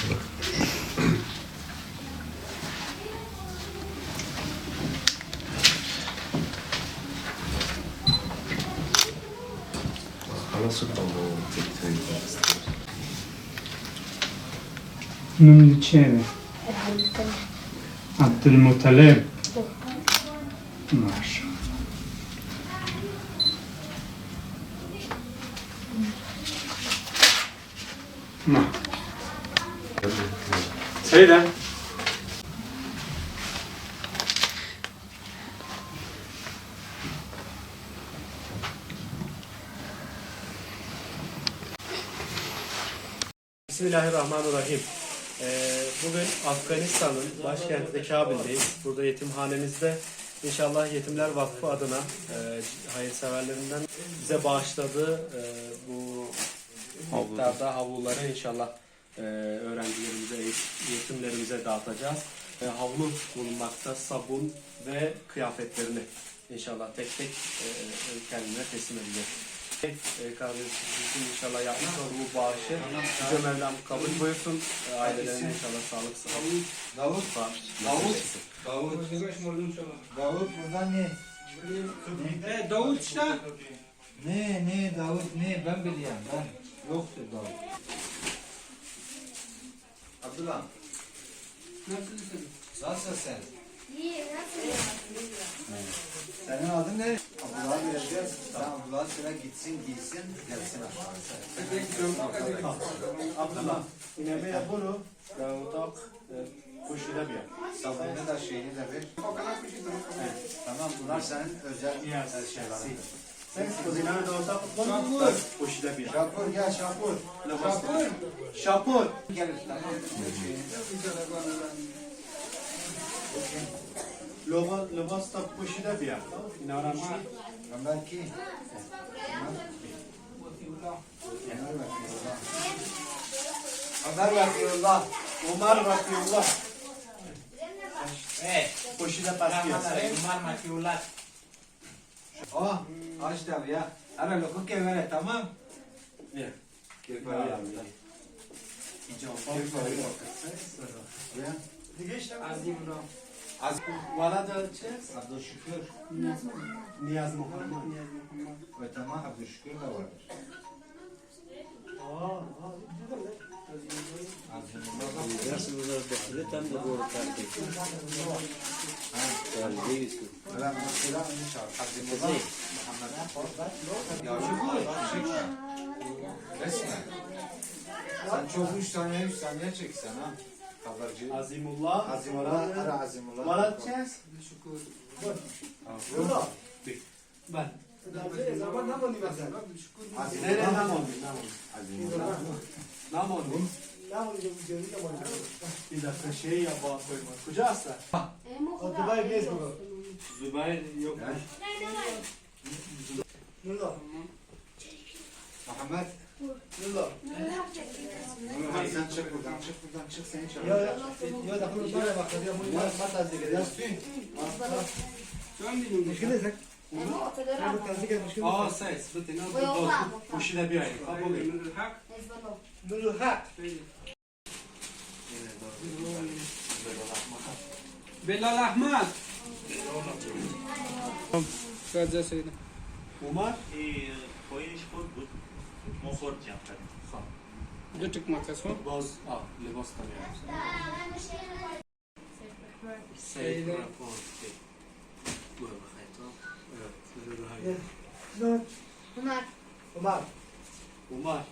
Non diceva. Abdülmuttalib. Maşallah. Ma. Söyle. Bismillahirrahmanirrahim. Bugün Afganistan'ın başkenti Kabil'deyiz. Burada yetimhanemizde inşallah Yetimler Vakfı adına hayırseverlerinden bize bağışladığı bu miktarda havluları inşallah öğrencilerimize, yetimlerimize dağıtacağız. Havlu bulunmakta, sabun ve kıyafetlerini inşallah tek tek kendine teslim edeceğiz. Kardeşimizin inşallah yapmış olduğu bu bağışı Yüce Mevlam kabul buyursun. Ailelerine inşallah sağlık, sağlık. Davut buradan ne? Davut işte. Ne Davut ne ben biliyorum ben. Yoktur Davut. Abdullah. Nasılsın sen? İyi, nasıl? Senin adın ne? Abdullah'a vereceğiz. Sen Abdullah'a söyle gitsin giysin gelsin aşağıya. Abdullah, ineme yapını utak kuşuyla bir yer. Sabunu da şeyini de ver. Tamam bunlar senin özel şeyler. Sen kuzinane de utak kuşuyla bir yer. Şapur gel Şapur. Şapur. Gel tamam. Lobas da kuşuyla bir yer. İnarama. Ömer ki. Ömer Vakfıullah. Umar Vakfıullah. Kuşuyla paskiyor. Umar Makiullah. Oh, aç tabi ya. Ara loku kevere tamam. Ne? Kevere ya. Azimullah. Az Valla da çez. Abdülşükür. Niyaz Muhammed. Ve tamam Abdülşükür de vardır. Sen çok 3 saniye çeksen ha. Haberci. Azimullah. Azimullah, ara Azimullah. Valla çez. Burada. Ben. Nereye nam oldu? Azimullah. Nam oldu. Bir dakika şey ya bağ koyma. Kuca hasta. Dubai bez mi? Dubai yok. Muhammed. Muhammed sen çık buradan çık seni çağırıyorum. Aa ses. Bitti. Kuşu da bir ay. Kabul et. Nurul Hak. Belal Ahmad. Kaza söyle. Umar. Dütük makas mı? Boz. Libas tanıyor. Seyit rapor. Bu evet. Bunlar. Umar.